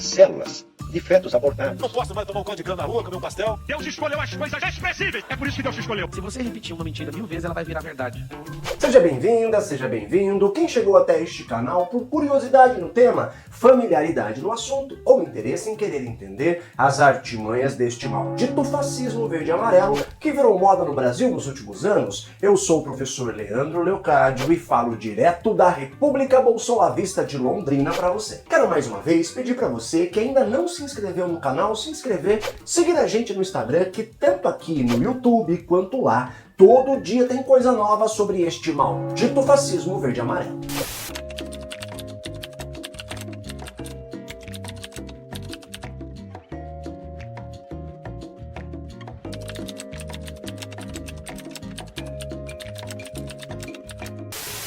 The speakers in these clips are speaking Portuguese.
células de fetos abortados. Não posso mais tomar um caldo de cana na rua, comer um pastel. Deus escolheu as coisas expressíveis. É por isso que Deus te escolheu. Se você repetir uma mentira 1000 vezes, ela vai virar verdade. Seja bem-vinda, seja bem-vindo. Quem chegou até este canal por curiosidade no tema, familiaridade no assunto ou interesse em querer entender as artimanhas deste maldito fascismo verde e amarelo que virou moda no Brasil nos últimos anos, eu sou o professor Leandro Leocádio e falo direto da República Bolsolavista de Londrina para você. Quero mais uma vez pedir para você que ainda não se inscreveu no canal, se inscrever, seguir a gente no Instagram, que tanto aqui no YouTube quanto lá, todo dia tem coisa nova sobre este maldito fascismo verde e amarelo.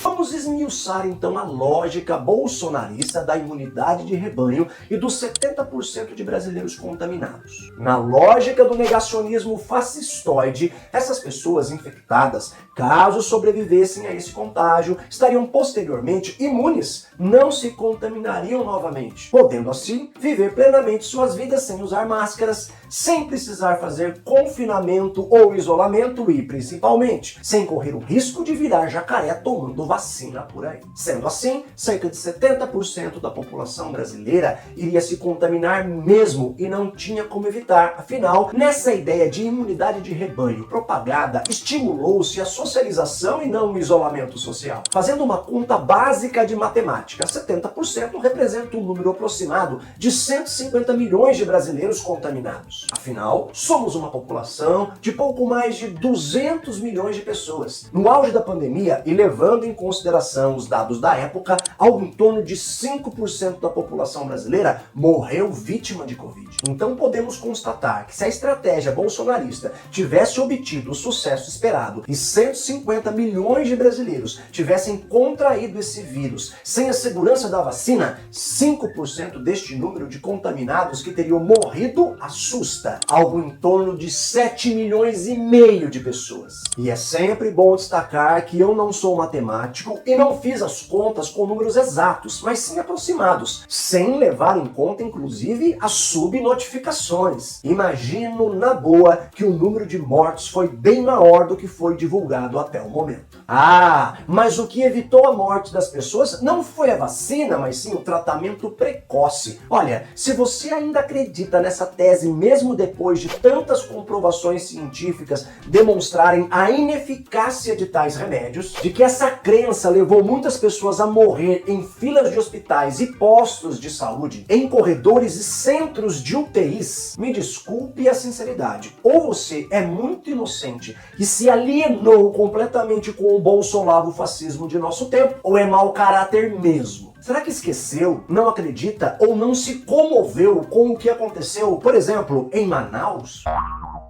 Vamos esmiuçar então a lógica bolsonarista da imunidade de rebanho e dos 70% de brasileiros contaminados. Na lógica do negacionismo fascistoide, essas pessoas infectadas, caso sobrevivessem a esse contágio, estariam posteriormente imunes, não se contaminariam novamente, podendo assim viver plenamente suas vidas sem usar máscaras, sem precisar fazer confinamento ou isolamento e, principalmente, sem correr o risco de virar jacaré tomando vacina por aí. Sendo assim, cerca de 70% da população brasileira iria se contaminar mesmo e não tinha como evitar. Afinal, nessa ideia de imunidade de rebanho propagada, estimulou-se a socialização e não o isolamento social. Fazendo uma conta básica de matemática, 70% representa um número aproximado de 150 milhões de brasileiros contaminados. Afinal, somos uma população de pouco mais de 200 milhões de pessoas. No auge da pandemia, e levando em consideração os dados da época, algo em torno de 5% da população brasileira morreu vítima de Covid. Então podemos constatar que se a estratégia bolsonarista tivesse obtido o sucesso esperado e 150 milhões de brasileiros tivessem contraído esse vírus sem a segurança da vacina, 5% deste número de contaminados que teriam morrido assusta. Algo em torno de 7 milhões e meio de pessoas. E é sempre bom destacar que eu não sou matemático e não fiz as contas com números exatos, mas sim aproximados, sem levar em conta inclusive as subnotificações. Imagino na boa que o número de mortos foi bem maior do que foi divulgado até o momento. Ah, mas o que evitou a morte das pessoas não foi a vacina, mas sim o tratamento precoce. Olha, se você ainda acredita nessa tese mesmo depois de tantas comprovações científicas demonstrarem a ineficácia de tais remédios, de que essa crença levou muitas pessoas a morrer em filas de hospitais e postos de saúde, em corredores e centros de UTIs, me desculpe a sinceridade, ou você é muito inocente e se alienou completamente com o bolsonaro fascismo de nosso tempo, ou é mau caráter mesmo. Será que esqueceu, não acredita ou não se comoveu com o que aconteceu, por exemplo, em Manaus?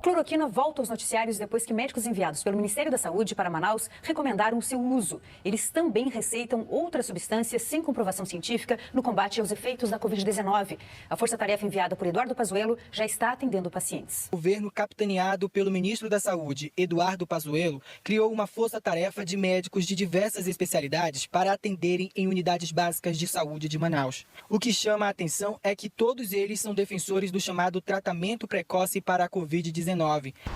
Cloroquina volta aos noticiários depois que médicos enviados pelo Ministério da Saúde para Manaus recomendaram seu uso. Eles também receitam outras substâncias sem comprovação científica no combate aos efeitos da Covid-19. A força-tarefa enviada por Eduardo Pazuello já está atendendo pacientes. O governo, capitaneado pelo ministro da Saúde, Eduardo Pazuello, criou uma força-tarefa de médicos de diversas especialidades para atenderem em unidades básicas de saúde de Manaus. O que chama a atenção é que todos eles são defensores do chamado tratamento precoce para a Covid-19.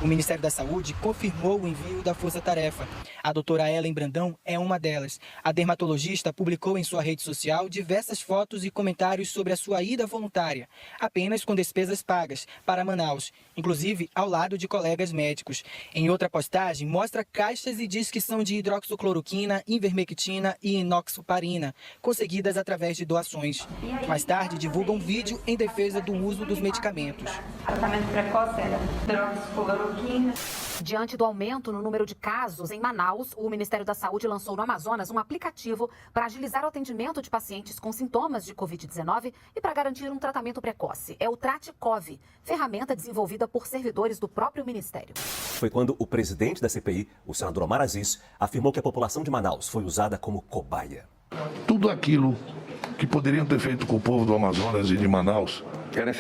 O Ministério da Saúde confirmou o envio da força-tarefa. A doutora Ellen Brandão é uma delas. A dermatologista publicou em sua rede social diversas fotos e comentários sobre a sua ida voluntária, apenas com despesas pagas, para Manaus, inclusive ao lado de colegas médicos. Em outra postagem, mostra caixas e diz que são de hidroxicloroquina, ivermectina e inoxaparina, conseguidas através de doações. Mais tarde, divulga um vídeo em defesa do uso dos medicamentos. Tratamento precoce era hidroxicloroquina. Diante do aumento no número de casos em Manaus, o Ministério da Saúde lançou no Amazonas um aplicativo para agilizar o atendimento de pacientes com sintomas de Covid-19 e para garantir um tratamento precoce. É o TratCov, ferramenta desenvolvida por servidores do próprio Ministério. Foi quando o presidente da CPI, o senador Omar Aziz, afirmou que a população de Manaus foi usada como cobaia. Tudo aquilo que poderiam ter feito com o povo do Amazonas e de Manaus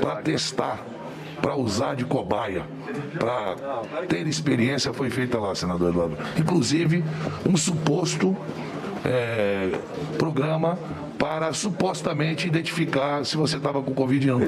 para testar, para usar de cobaia, para ter experiência, foi feita lá, senador Eduardo. Inclusive, um suposto programa para supostamente identificar se você estava com Covid ou não.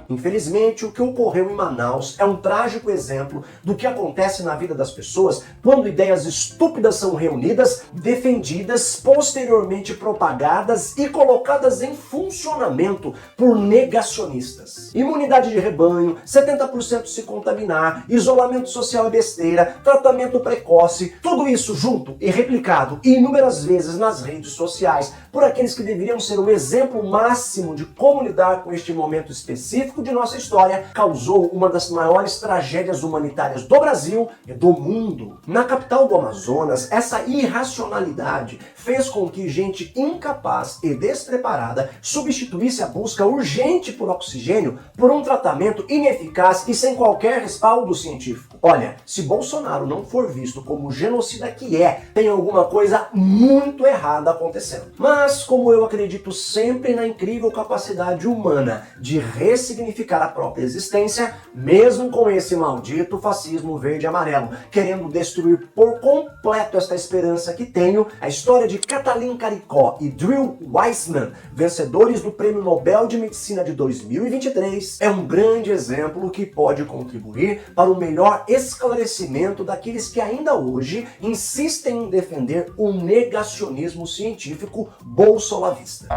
Infelizmente, o que ocorreu em Manaus é um trágico exemplo do que acontece na vida das pessoas quando ideias estúpidas são reunidas, defendidas, posteriormente propagadas e colocadas em funcionamento por negacionistas. Imunidade de rebanho, 70% se contaminar, isolamento social é besteira, tratamento precoce, tudo isso junto e replicado inúmeras vezes nas redes sociais por aqueles que deveriam ser o exemplo máximo de como lidar com este momento específico de nossa história, causou uma das maiores tragédias humanitárias do Brasil e do mundo. Na capital do Amazonas, essa irracionalidade fez com que gente incapaz e despreparada substituísse a busca urgente por oxigênio por um tratamento ineficaz e sem qualquer respaldo científico. Olha, se Bolsonaro não for visto como o genocida que é, tem alguma coisa muito errada acontecendo. Mas, como eu acredito sempre na incrível capacidade humana de ressignificar a própria existência, mesmo com esse maldito fascismo verde e amarelo querendo destruir por completo esta esperança que tenho, a história de Katalin Karikó e Drew Weissman, vencedores do Prêmio Nobel de Medicina de 2023, é um grande exemplo que pode contribuir para o melhor esclarecimento daqueles que ainda hoje insistem em defender o negacionismo científico bolsolavista.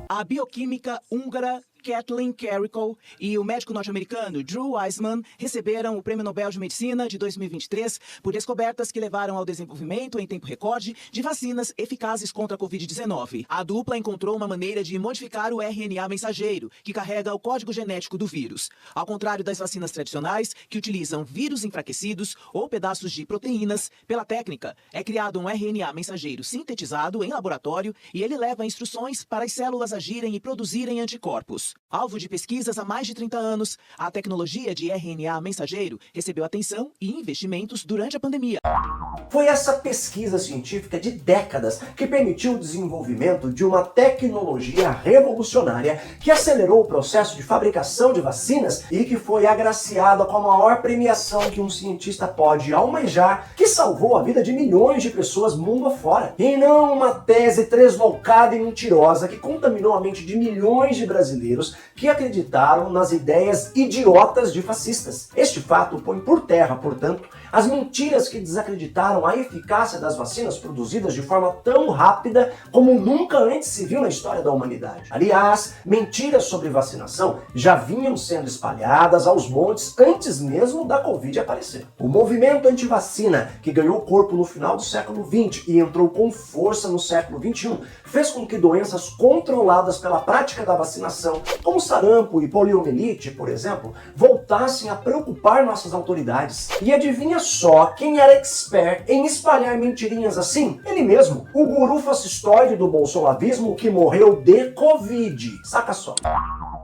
A bioquímica húngara Katalin Karikó e o médico norte-americano Drew Weissman receberam o Prêmio Nobel de Medicina de 2023 por descobertas que levaram ao desenvolvimento em tempo recorde de vacinas eficazes contra a Covid-19. A dupla encontrou uma maneira de modificar o RNA mensageiro, que carrega o código genético do vírus. Ao contrário das vacinas tradicionais, que utilizam vírus enfraquecidos ou pedaços de proteínas, pela técnica, é criado um RNA mensageiro sintetizado em laboratório e ele leva instruções para as células agirem e produzirem anticorpos. Alvo de pesquisas há mais de 30 anos, a tecnologia de RNA mensageiro recebeu atenção e investimentos durante a pandemia. Foi essa pesquisa científica de décadas que permitiu o desenvolvimento de uma tecnologia revolucionária que acelerou o processo de fabricação de vacinas e que foi agraciada com a maior premiação que um cientista pode almejar, que salvou a vida de milhões de pessoas mundo afora. E não uma tese tresloucada e mentirosa que contaminou a mente de milhões de brasileiros que acreditaram nas ideias idiotas de fascistas. Este fato põe por terra, portanto, as mentiras que desacreditaram a eficácia das vacinas produzidas de forma tão rápida como nunca antes se viu na história da humanidade. Aliás, mentiras sobre vacinação já vinham sendo espalhadas aos montes antes mesmo da Covid aparecer. O movimento antivacina, que ganhou corpo no final do século XX e entrou com força no século XXI, fez com que doenças controladas pela prática da vacinação, como sarampo e poliomielite, por exemplo, voltassem a preocupar nossas autoridades. E adivinha só quem era expert em espalhar mentirinhas assim? Ele mesmo, o guru fascistoide do bolsonavismo que morreu de Covid. Saca só.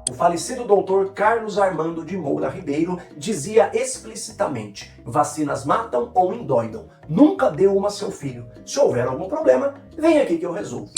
O falecido Dr. Carlos Armando de Moura Ribeiro dizia explicitamente: vacinas matam ou endoidam. Nunca dê uma a seu filho. Se houver algum problema, vem aqui que eu resolvo.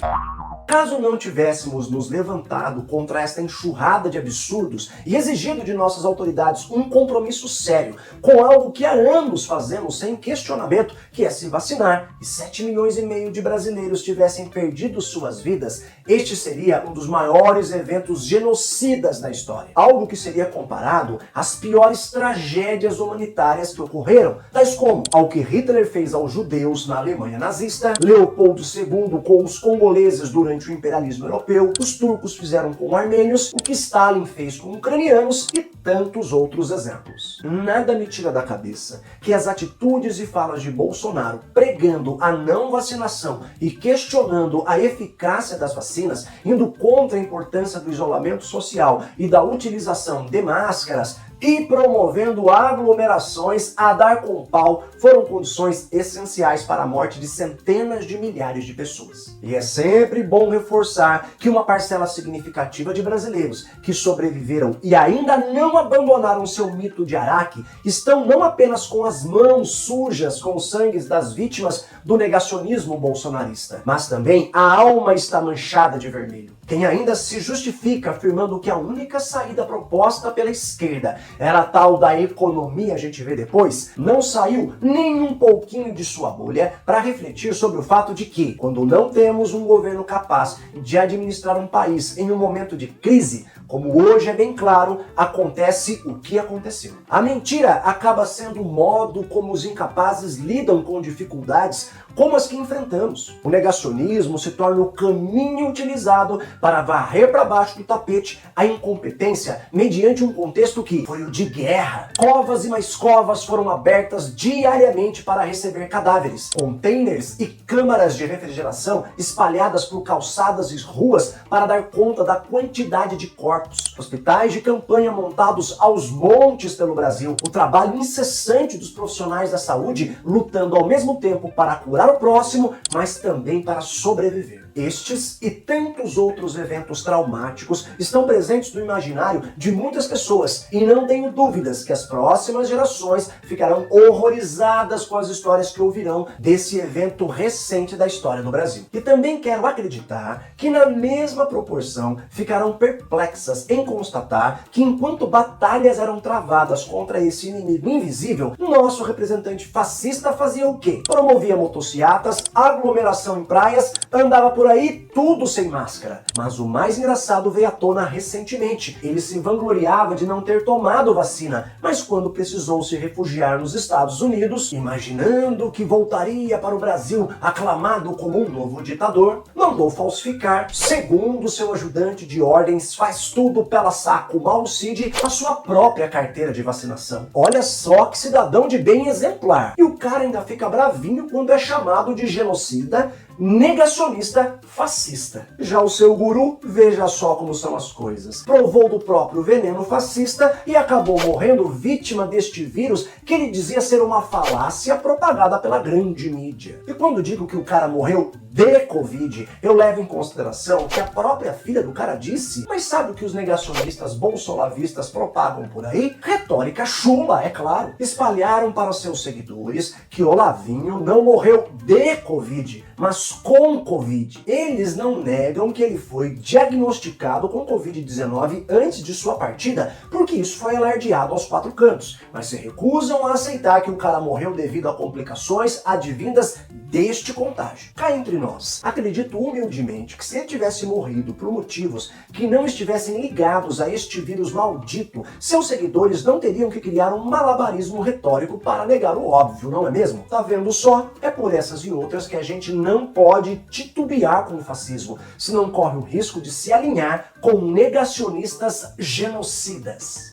Caso não tivéssemos nos levantado contra esta enxurrada de absurdos e exigido de nossas autoridades um compromisso sério com algo que há anos fazemos sem questionamento, que é se vacinar, e 7,5 milhões de brasileiros tivessem perdido suas vidas, este seria um dos maiores eventos genocidas da história. Algo que seria comparado às piores tragédias humanitárias que ocorreram, tais como ao que Hitler fez aos judeus na Alemanha nazista, Leopoldo II com os congoleses durante o imperialismo europeu, os turcos fizeram com armênios, o que Stalin fez com ucranianos e tantos outros exemplos. Nada me tira da cabeça que as atitudes e falas de Bolsonaro pregando a não vacinação e questionando a eficácia das vacinas, indo contra a importância do isolamento social e da utilização de máscaras, e promovendo aglomerações a dar com pau, foram condições essenciais para a morte de centenas de milhares de pessoas. E é sempre bom reforçar que uma parcela significativa de brasileiros que sobreviveram e ainda não abandonaram seu mito de Araque estão não apenas com as mãos sujas com os sangues das vítimas do negacionismo bolsonarista, mas também a alma está manchada de vermelho. Quem ainda se justifica afirmando que a única saída proposta pela esquerda era a tal da economia, a gente vê depois, não saiu nem um pouquinho de sua bolha para refletir sobre o fato de que, quando não temos um governo capaz de administrar um país em um momento de crise, como hoje é bem claro, acontece o que aconteceu. A mentira acaba sendo o modo como os incapazes lidam com dificuldades como as que enfrentamos. O negacionismo se torna o caminho utilizado para varrer para baixo do tapete a incompetência mediante um contexto que foi o de guerra. Covas e mais covas foram abertas diariamente para receber cadáveres. Containers e câmaras de refrigeração espalhadas por calçadas e ruas para dar conta da quantidade de corpos. Hospitais de campanha montados aos montes pelo Brasil. O trabalho incessante dos profissionais da saúde lutando ao mesmo tempo para curar o próximo, mas também para sobreviver. Estes e tantos outros eventos traumáticos estão presentes no imaginário de muitas pessoas e não tenho dúvidas que as próximas gerações ficarão horrorizadas com as histórias que ouvirão desse evento recente da história do Brasil. E também quero acreditar que na mesma proporção ficarão perplexas em constatar que enquanto batalhas eram travadas contra esse inimigo invisível, nosso representante fascista fazia o quê? Promovia motocicletas, aglomeração em praias, andava por aí tudo sem máscara. Mas o mais engraçado veio à tona recentemente. Ele se vangloriava de não ter tomado vacina, mas quando precisou se refugiar nos Estados Unidos, imaginando que voltaria para o Brasil aclamado como um novo ditador, mandou falsificar, segundo seu ajudante de ordens faz tudo pela saco Mauro Cid, a sua própria carteira de vacinação. Olha só que cidadão de bem exemplar. E o cara ainda fica bravinho quando é chamado de genocida, negacionista, fascista. Já o seu guru, veja só como são as coisas. Provou do próprio veneno fascista e acabou morrendo vítima deste vírus que ele dizia ser uma falácia propagada pela grande mídia. E quando digo que o cara morreu de Covid, eu levo em consideração que a própria filha do cara disse, mas sabe o que os negacionistas bolsolavistas propagam por aí? Retórica chula, é claro. Espalharam para seus seguidores que Olavinho não morreu de Covid, mas com Covid. Eles não negam que ele foi diagnosticado com Covid-19 antes de sua partida, porque isso foi alardeado aos quatro cantos, mas se recusam a aceitar que o cara morreu devido a complicações advindas deste contágio. Cá entre nós, acredito humildemente que se ele tivesse morrido por motivos que não estivessem ligados a este vírus maldito, seus seguidores não teriam que criar um malabarismo retórico para negar o óbvio, não é mesmo? Tá vendo só? É por essas e outras que a gente não pode titubear com o fascismo, senão corre o risco de se alinhar com negacionistas genocidas.